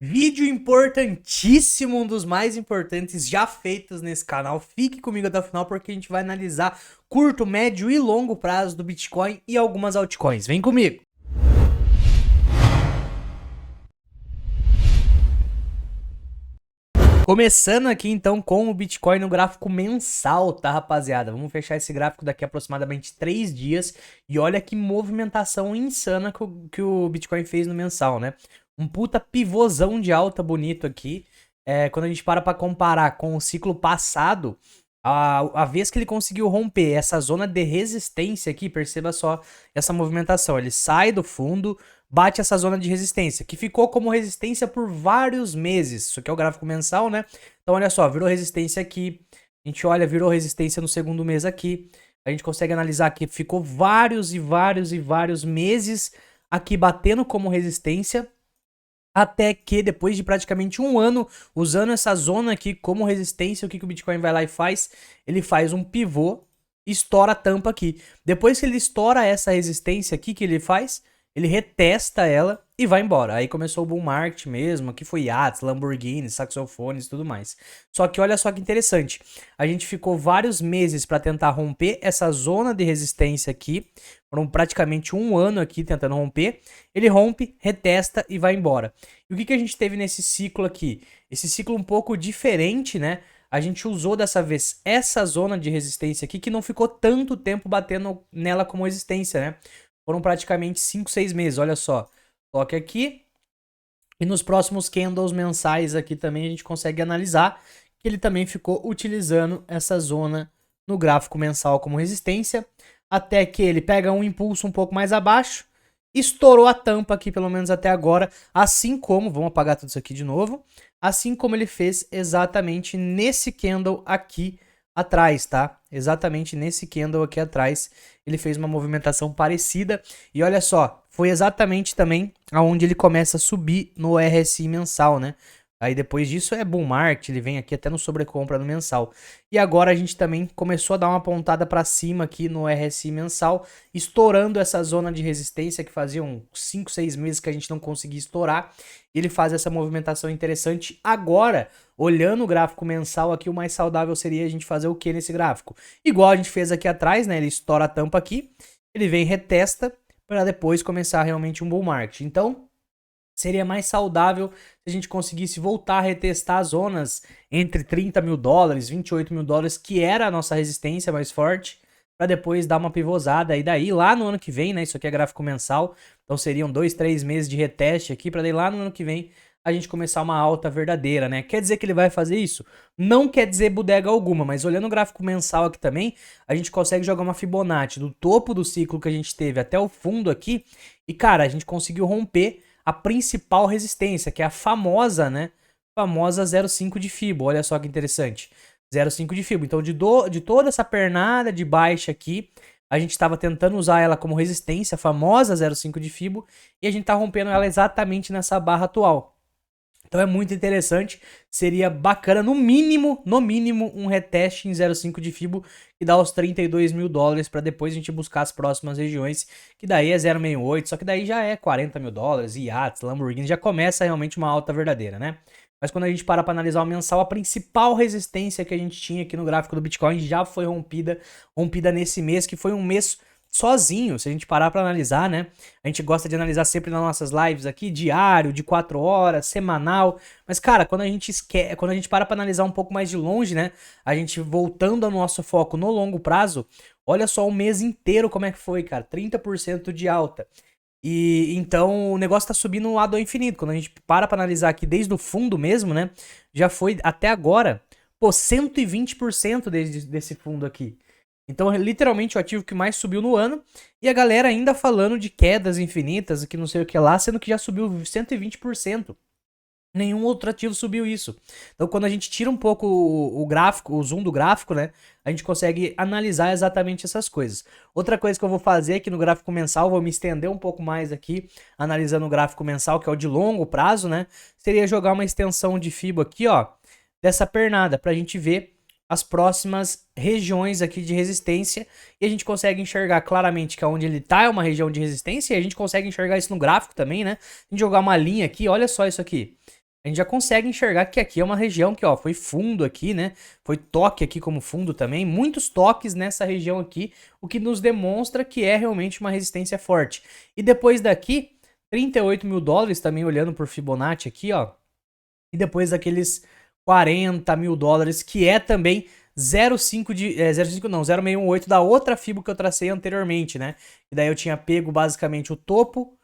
Vídeo importantíssimo, um dos mais importantes já feitos nesse canal. Fique comigo até o final porque a gente vai analisar curto, médio e longo prazo do Bitcoin e algumas altcoins. Vem comigo! Começando aqui então com o Bitcoin no gráfico mensal, tá, rapaziada? Vamos fechar esse gráfico daqui a aproximadamente 3 dias e olha que movimentação insana que o Bitcoin fez no mensal, né? Um puta pivôzão de alta bonito aqui. Quando a gente para comparar com o ciclo passado, a vez que ele conseguiu romper essa zona de resistência aqui, perceba só essa movimentação. Ele sai do fundo, bate essa zona de resistência, que ficou como resistência por vários meses. Isso aqui é o gráfico mensal, né? Então, olha só, virou resistência aqui. A gente olha, virou resistência no segundo mês aqui. A gente consegue analisar que ficou vários meses aqui batendo como resistência. Até que depois de praticamente um ano usando essa zona aqui como resistência, o que o Bitcoin vai lá e faz? Ele faz um pivô, estoura a tampa aqui. Depois que ele estoura essa resistência aqui, que ele faz? Ele retesta ela e vai embora. Aí começou o bull market mesmo, aqui foi iates, Lamborghini, saxofones e tudo mais. Só que olha só que interessante, a gente ficou vários meses para tentar romper essa zona de resistência aqui, foram praticamente um ano aqui tentando romper, ele rompe, retesta e vai embora. E o que a gente teve nesse ciclo aqui? Esse ciclo um pouco diferente, né? A gente usou dessa vez essa zona de resistência aqui, que não ficou tanto tempo batendo nela como resistência, né? Foram praticamente 5, 6 meses, olha só. Toque aqui. E nos próximos candles mensais aqui também a gente consegue analisar que ele também ficou utilizando essa zona no gráfico mensal como resistência, até que ele pega um impulso um pouco mais abaixo, estourou a tampa aqui, pelo menos até agora, assim como, vamos apagar tudo isso aqui de novo, assim como ele fez exatamente nesse candle aqui atrás, tá? Exatamente nesse candle aqui atrás, ele fez uma movimentação parecida. E olha só, foi exatamente também aonde ele começa a subir no RSI mensal, né? Aí depois disso é bull market, ele vem aqui até no sobrecompra no mensal. E agora a gente também começou a dar uma pontada para cima aqui no RSI mensal, estourando essa zona de resistência que fazia uns 5, 6 meses que a gente não conseguia estourar. Ele faz essa movimentação interessante. Agora, olhando o gráfico mensal aqui, o mais saudável seria a gente fazer o que nesse gráfico? Igual a gente fez aqui atrás, né? Ele estoura a tampa aqui, ele vem retesta para depois começar realmente um bull market. Então, seria mais saudável se a gente conseguisse voltar a retestar as zonas entre 30 mil dólares, 28 mil dólares, que era a nossa resistência mais forte, para depois dar uma pivôzada. E daí, lá no ano que vem, né? Isso aqui é gráfico mensal, então seriam 2, 3 meses de reteste aqui, para daí lá no ano que vem a gente começar uma alta verdadeira, né? Quer dizer que ele vai fazer isso? Não quer dizer bodega alguma, mas olhando o gráfico mensal aqui também, a gente consegue jogar uma Fibonacci do topo do ciclo que a gente teve até o fundo aqui, e cara, a gente conseguiu romper a principal resistência, que é a famosa, né? Famosa 0,5 de Fibo. Olha só que interessante. 0,5 de Fibo. Então, de toda essa pernada de baixa aqui, a gente estava tentando usar ela como resistência, a famosa 0,5 de Fibo, e a gente está rompendo ela exatamente nessa barra atual. Então é muito interessante, seria bacana, no mínimo, um reteste em 0,5 de Fibo, que dá os 32 mil dólares, para depois a gente buscar as próximas regiões, que daí é 0,68, só que daí já é 40 mil dólares, iates, Lamborghini, já começa realmente uma alta verdadeira, né? Mas quando a gente para analisar o mensal, a principal resistência que a gente tinha aqui no gráfico do Bitcoin já foi rompida nesse mês, que foi um mês sozinho, se a gente parar para analisar, né? A gente gosta de analisar sempre nas nossas lives aqui, diário, de 4 horas, semanal. Mas, cara, quando a gente quando a gente para analisar um pouco mais de longe, né? A gente voltando ao nosso foco no longo prazo, olha só o mês inteiro como é que foi, cara. 30% de alta. E então o negócio tá subindo um lado ao infinito. Quando a gente para analisar aqui desde o fundo mesmo, né? Já foi até agora, pô, 120% desse fundo aqui. Então, literalmente, o ativo que mais subiu no ano. E a galera ainda falando de quedas infinitas, que não sei o que lá, sendo que já subiu 120%. Nenhum outro ativo subiu isso. Então, quando a gente tira um pouco o gráfico, o zoom do gráfico, né? A gente consegue analisar exatamente essas coisas. Outra coisa que eu vou fazer aqui no gráfico mensal, vou me estender um pouco mais aqui, analisando o gráfico mensal, que é o de longo prazo, né? Seria jogar uma extensão de FIBO aqui, ó, dessa pernada, pra gente ver as próximas regiões aqui de resistência, e a gente consegue enxergar claramente que onde ele está é uma região de resistência, e a gente consegue enxergar isso no gráfico também, né? A gente jogar uma linha aqui, olha só isso aqui. a gente já consegue enxergar que aqui é uma região que, ó, foi fundo aqui, né? Foi toque aqui como fundo também, muitos toques nessa região aqui, o que nos demonstra que é realmente uma resistência forte. E depois daqui, 38 mil dólares, também olhando por Fibonacci aqui, ó, e depois daqueles 40 mil dólares, que é também 0,5 de. 0,5 não, 0,618 da outra Fibo que eu tracei anteriormente, né? E daí eu tinha pego basicamente o topo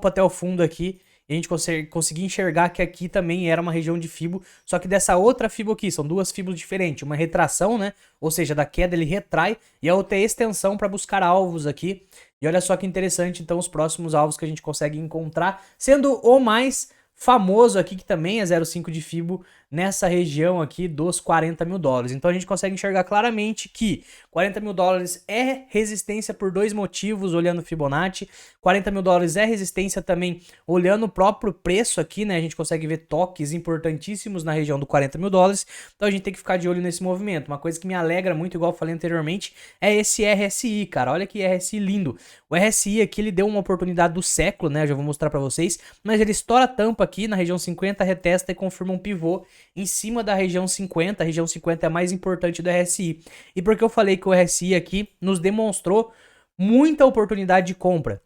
até o fundo aqui, e a gente conseguir enxergar que aqui também era uma região de Fibo, só que dessa outra Fibo aqui, são duas Fibos diferentes, uma retração, né, ou seja, da queda ele retrai, e a outra é extensão para buscar alvos aqui, e olha só que interessante, então, os próximos alvos que a gente consegue encontrar, sendo o mais famoso aqui, que também é 0,5 de Fibo, nessa região aqui dos 40 mil dólares. Então a gente consegue enxergar claramente que 40 mil dólares é resistência por dois motivos, olhando o Fibonacci. 40 mil dólares é resistência também olhando o próprio preço aqui, né? A gente consegue ver toques importantíssimos na região do 40 mil dólares. Então a gente tem que ficar de olho nesse movimento. Uma coisa que me alegra muito, igual eu falei anteriormente, é esse RSI, cara. Olha que RSI lindo. O RSI aqui, ele deu uma oportunidade do século, né? Eu já vou mostrar pra vocês. Mas ele estoura a tampa aqui na região 50, retesta e confirma um pivô em cima da região 50. A região 50 é a mais importante do RSI. E por que eu falei que o RSI aqui nos demonstrou muita oportunidade de compra?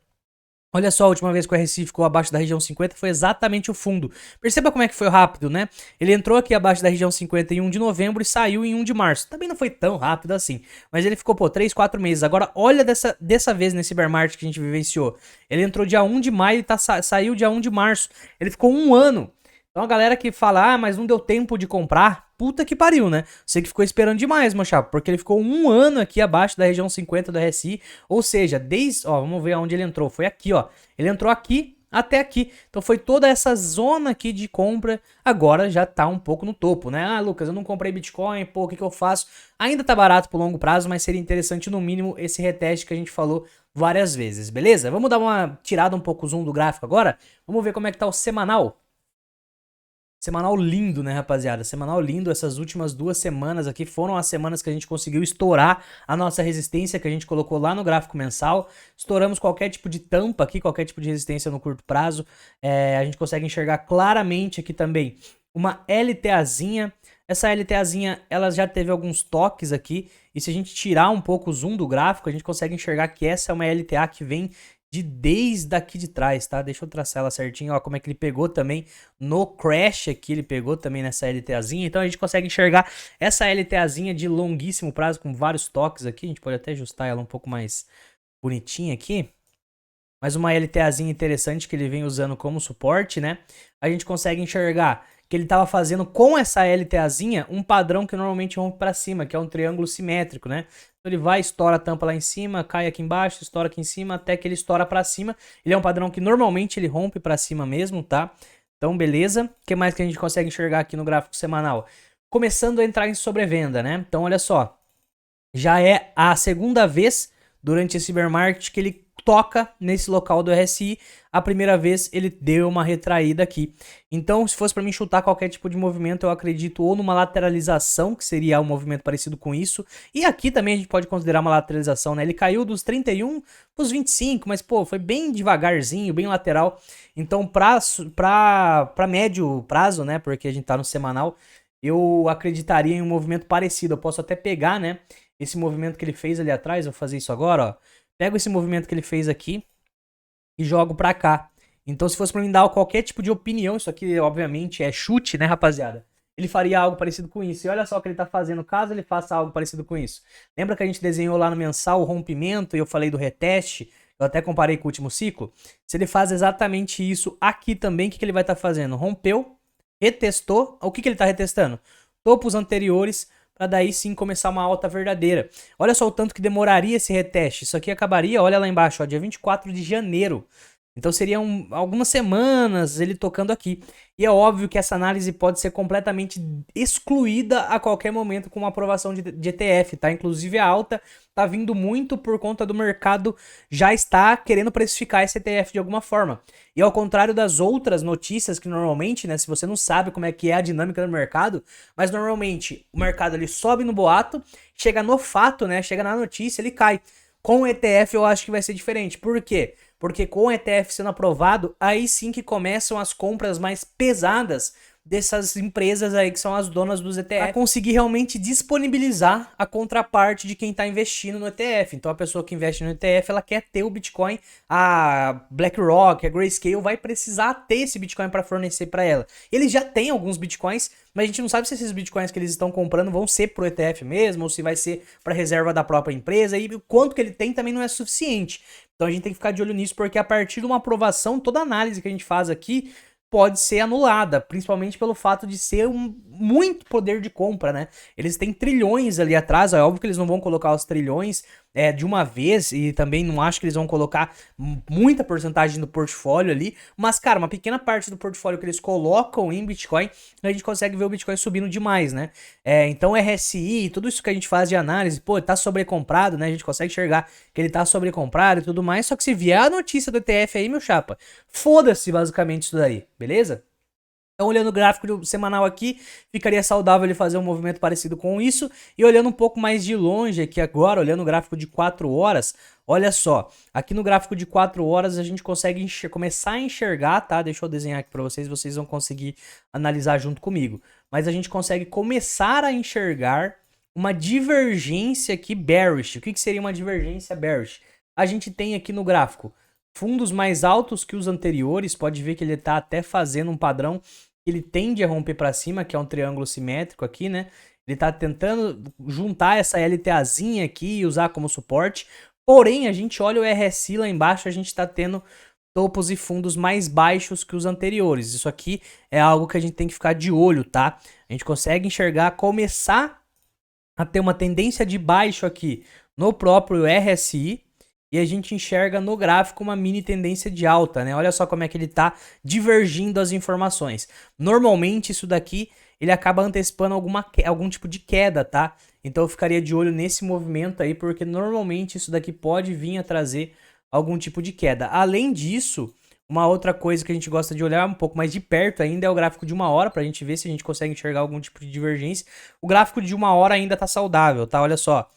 Olha só, a última vez que o RSI ficou abaixo da região 50 foi exatamente o fundo. Perceba como é que foi rápido, né? Ele entrou aqui abaixo da região 50 em 1 de novembro e saiu em 1 de março. Também não foi tão rápido assim, mas ele ficou, pô, 3, 4 meses. Agora, olha dessa vez nesse bear market que a gente vivenciou. Ele entrou dia 1 de maio e saiu dia 1 de março. Ele ficou um ano. Então a galera que fala, ah, mas não deu tempo de comprar, puta que pariu, né? Você que ficou esperando demais, meu chapa, porque ele ficou um ano aqui abaixo da região 50 do RSI, ou seja, desde, ó, vamos ver aonde ele entrou, foi aqui, ó, ele entrou aqui até aqui, então foi toda essa zona aqui de compra, agora já tá um pouco no topo, né? Ah, Lucas, eu não comprei Bitcoin, pô, o que eu faço? Ainda tá barato pro longo prazo, mas seria interessante no mínimo esse reteste que a gente falou várias vezes, beleza? Vamos dar uma tirada um pouco o zoom do gráfico agora, vamos ver como é que tá o semanal. Semanal lindo, né, rapaziada? Semanal lindo. Essas últimas 2 semanas aqui foram as semanas que a gente conseguiu estourar a nossa resistência que a gente colocou lá no gráfico mensal. Estouramos qualquer tipo de tampa aqui, qualquer tipo de resistência no curto prazo. A gente consegue enxergar claramente aqui também uma LTAzinha. Essa LTAzinha, ela já teve alguns toques aqui. E se a gente tirar um pouco o zoom do gráfico, a gente consegue enxergar que essa é uma LTA que vem desde aqui de trás, tá? Deixa eu traçar ela certinho, ó, como é que ele pegou também no crash aqui, ele pegou também nessa LTAzinha, então a gente consegue enxergar essa LTAzinha de longuíssimo prazo, com vários toques aqui, a gente pode até ajustar ela um pouco mais bonitinha aqui, mas uma LTAzinha interessante que ele vem usando como suporte, né? A gente consegue enxergar que ele estava fazendo com essa LTAzinha um padrão que normalmente rompe para cima, que é um triângulo simétrico, né? Então ele vai, estoura a tampa lá em cima, cai aqui embaixo, estoura aqui em cima, até que ele estoura para cima. Ele é um padrão que normalmente ele rompe para cima mesmo, tá? Então beleza. O que mais que a gente consegue enxergar aqui no gráfico semanal? Começando a entrar em sobrevenda, né? Então olha só, já é a segunda vez durante esse bear market que ele toca nesse local do RSI. A primeira vez ele deu uma retraída aqui. Então, se fosse para mim chutar qualquer tipo de movimento, eu acredito ou numa lateralização, que seria um movimento parecido com isso. E aqui também a gente pode considerar uma lateralização, né? Ele caiu dos 31 para os 25, mas pô, foi bem devagarzinho, bem lateral. Então, para médio prazo, né? Porque a gente tá no semanal, eu acreditaria em um movimento parecido. Eu posso até pegar, né? Esse movimento que ele fez ali atrás, vou fazer isso agora, ó. Pego esse movimento que ele fez aqui e jogo pra cá. Então, se fosse pra mim dar qualquer tipo de opinião, isso aqui, obviamente, é chute, né, rapaziada? Ele faria algo parecido com isso. E olha só o que ele tá fazendo, caso ele faça algo parecido com isso. Lembra que a gente desenhou lá no mensal o rompimento e eu falei do reteste? Eu até comparei com o último ciclo. Se ele faz exatamente isso aqui também, o que ele vai estar fazendo? Rompeu, retestou. O que ele tá retestando? Topos anteriores, para daí sim começar uma alta verdadeira. Olha só o tanto que demoraria esse reteste. Isso aqui acabaria, olha lá embaixo, ó, dia 24 de janeiro. Então seriam algumas semanas ele tocando aqui. E é óbvio que essa análise pode ser completamente excluída a qualquer momento com uma aprovação de ETF, tá? Inclusive a alta tá vindo muito por conta do mercado já está querendo precificar esse ETF de alguma forma. E ao contrário das outras notícias que normalmente, né, se você não sabe como é que é a dinâmica do mercado, mas normalmente o mercado ele sobe no boato, chega no fato, né, chega na notícia, ele cai. Com o ETF eu acho que vai ser diferente. Por quê? porque com o ETF sendo aprovado, aí sim que começam as compras mais pesadas dessas empresas aí que são as donas dos ETF, para conseguir realmente disponibilizar a contraparte de quem está investindo no ETF. Então a pessoa que investe no ETF, ela quer ter o Bitcoin, a BlackRock, a Grayscale vai precisar ter esse Bitcoin para fornecer para ela. Eles já têm alguns Bitcoins, mas a gente não sabe se esses Bitcoins que eles estão comprando vão ser pro ETF mesmo, ou se vai ser para reserva da própria empresa, e o quanto que ele tem também não é suficiente. Então a gente tem que ficar de olho nisso, porque a partir de uma aprovação, toda análise que a gente faz aqui pode ser anulada, principalmente pelo fato de ser muito poder de compra, né? Eles têm trilhões ali atrás, é óbvio que eles não vão colocar os trilhões de uma vez, e também não acho que eles vão colocar muita porcentagem no portfólio ali, mas, cara, uma pequena parte do portfólio que eles colocam em Bitcoin, a gente consegue ver o Bitcoin subindo demais, né? Então, RSI, tudo isso que a gente faz de análise, pô, tá sobrecomprado, né? A gente consegue enxergar que ele tá sobrecomprado e tudo mais, só que se vier a notícia do ETF aí, meu chapa, foda-se basicamente isso daí, beleza? Então, olhando o gráfico semanal aqui, ficaria saudável ele fazer um movimento parecido com isso. E olhando um pouco mais de longe aqui agora, olhando o gráfico de 4 horas, olha só. Aqui no gráfico de 4 horas a gente consegue começar a enxergar, tá? Deixa eu desenhar aqui para vocês, vocês vão conseguir analisar junto comigo. Mas a gente consegue começar a enxergar uma divergência aqui bearish. O que seria uma divergência bearish? A gente tem aqui no gráfico fundos mais altos que os anteriores, pode ver que ele está até fazendo um padrão que ele tende a romper para cima, que é um triângulo simétrico aqui, né? Ele está tentando juntar essa LTAzinha aqui e usar como suporte, porém a gente olha o RSI lá embaixo, a gente está tendo topos e fundos mais baixos que os anteriores. Isso aqui é algo que a gente tem que ficar de olho, tá? A gente consegue enxergar, começar a ter uma tendência de baixo aqui no próprio RSI, e a gente enxerga no gráfico uma mini tendência de alta, né? Olha só como é que ele tá divergindo as informações. Normalmente isso daqui, ele acaba antecipando algum tipo de queda, tá? Então eu ficaria de olho nesse movimento aí, porque normalmente isso daqui pode vir a trazer algum tipo de queda. Além disso, uma outra coisa que a gente gosta de olhar um pouco mais de perto ainda é o gráfico de 1 hora, pra gente ver se a gente consegue enxergar algum tipo de divergência. O gráfico de 1 hora ainda tá saudável, tá? Olha só.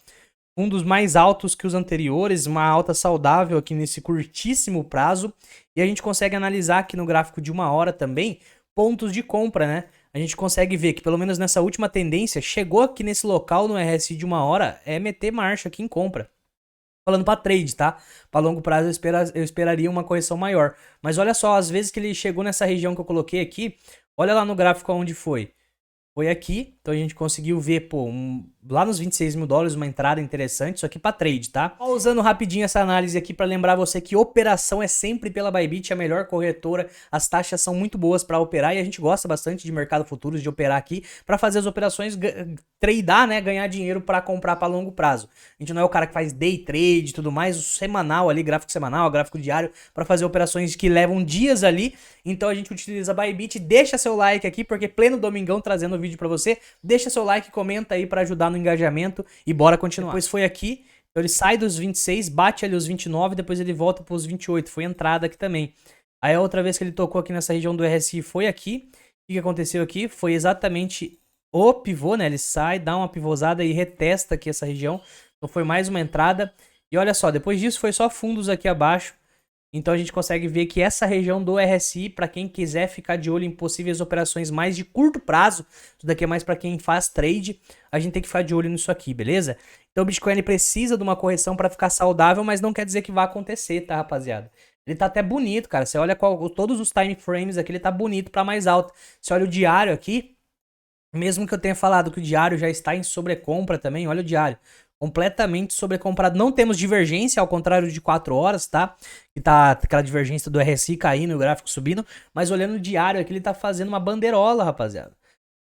Um dos mais altos que os anteriores, uma alta saudável aqui nesse curtíssimo prazo. E a gente consegue analisar aqui no gráfico de 1 hora também pontos de compra, né? A gente consegue ver que pelo menos nessa última tendência, chegou aqui nesse local no RSI de 1 hora, é meter marcha aqui em compra. Falando para trade, tá? Para longo prazo eu esperaria uma correção maior. Mas olha só, às vezes que ele chegou nessa região que eu coloquei aqui, olha lá no gráfico onde foi. Foi aqui, então a gente conseguiu ver, pô, lá nos 26 mil dólares, uma entrada interessante, isso aqui para trade, tá? Usando rapidinho essa análise aqui para lembrar você que operação é sempre pela Bybit, a melhor corretora, as taxas são muito boas para operar e a gente gosta bastante de mercado futuros, de operar aqui para fazer as operações, tradear, né, ganhar dinheiro para comprar para longo prazo. A gente não é o cara que faz day trade e tudo mais, o semanal ali, gráfico semanal, gráfico diário, para fazer operações que levam dias ali, então a gente utiliza a Bybit. Deixa seu like aqui, porque pleno domingão trazendo o vídeo para você, deixa seu like, comenta aí para ajudar no engajamento e bora continuar. Depois foi aqui, então ele sai dos 26, bate ali os 29, depois ele volta para os 28, foi entrada aqui também. Aí a outra vez que ele tocou aqui nessa região do RSI foi aqui. O que aconteceu aqui? Foi exatamente o pivô, né? Ele sai, dá uma pivôzada e retesta aqui essa região. Então foi mais uma entrada. E olha só, depois disso foi só fundos aqui abaixo. Então a gente consegue ver que essa região do RSI, para quem quiser ficar de olho em possíveis operações mais de curto prazo, isso daqui é mais para quem faz trade, a gente tem que ficar de olho nisso aqui, beleza? Então o Bitcoin ele precisa de uma correção para ficar saudável, mas não quer dizer que vai acontecer, tá, rapaziada? Ele tá até bonito, cara. Você olha todos os time frames aqui, ele tá bonito para mais alto. Você olha o diário aqui, mesmo que eu tenha falado que o diário já está em sobrecompra também, olha o diário. Completamente sobrecomprado. Não temos divergência, ao contrário de 4 horas, tá? Que tá aquela divergência do RSI caindo e o gráfico subindo. Mas olhando o diário aqui, ele tá fazendo uma bandeirola, rapaziada.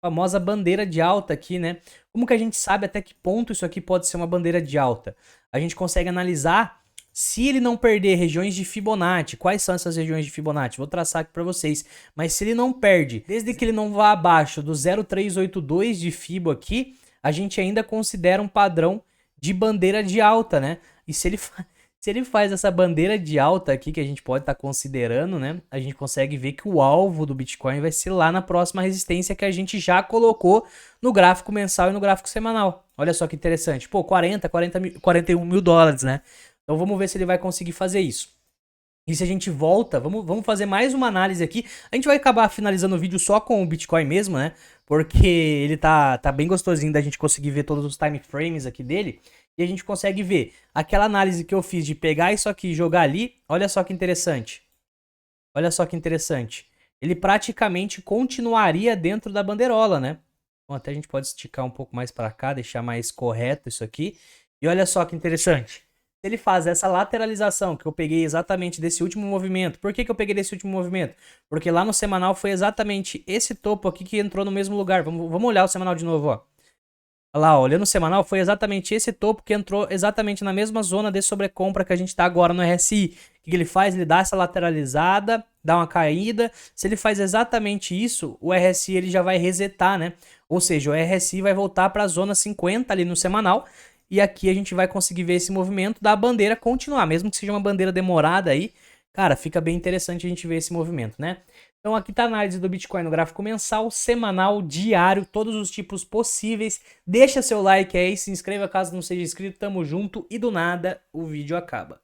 A famosa bandeira de alta aqui, né? Como que a gente sabe até que ponto isso aqui pode ser uma bandeira de alta? A gente consegue analisar se ele não perder regiões de Fibonacci. Quais são essas regiões de Fibonacci? Vou traçar aqui para vocês. Mas se ele não perde, desde que ele não vá abaixo do 0,382 de Fibo aqui, a gente ainda considera um padrão de bandeira de alta, né? E se ele faz essa bandeira de alta aqui, que a gente pode estar considerando, né? A gente consegue ver que o alvo do Bitcoin vai ser lá na próxima resistência que a gente já colocou no gráfico mensal e no gráfico semanal. Olha só que interessante. Pô, 41 mil dólares, né? Então vamos ver se ele vai conseguir fazer isso. E se a gente volta, vamos fazer mais uma análise aqui. A gente vai acabar finalizando o vídeo só com o Bitcoin mesmo, né? Porque ele tá bem gostosinho da gente conseguir ver todos os time frames aqui dele. E a gente consegue ver aquela análise que eu fiz de pegar isso aqui e jogar ali. Olha só que interessante. Olha só que interessante. Ele praticamente continuaria dentro da bandeirola, né? Bom, até a gente pode esticar um pouco mais para cá, deixar mais correto isso aqui. E olha só que interessante. Se ele faz essa lateralização, que eu peguei exatamente desse último movimento. Por que eu peguei desse último movimento? Porque lá no semanal foi exatamente esse topo aqui que entrou no mesmo lugar. Vamos olhar o semanal de novo, ó. Olha lá, olhando o semanal, foi exatamente esse topo que entrou exatamente na mesma zona de sobrecompra que a gente está agora no RSI. O que ele faz? Ele dá essa lateralizada, dá uma caída. Se ele faz exatamente isso, o RSI ele já vai resetar, né? Ou seja, o RSI vai voltar para a zona 50 ali no semanal. E aqui a gente vai conseguir ver esse movimento da bandeira continuar, mesmo que seja uma bandeira demorada aí. Cara, fica bem interessante a gente ver esse movimento, né? Então aqui está a análise do Bitcoin no gráfico mensal, semanal, diário, todos os tipos possíveis. Deixa seu like aí, se inscreva caso não seja inscrito, tamo junto e do nada o vídeo acaba.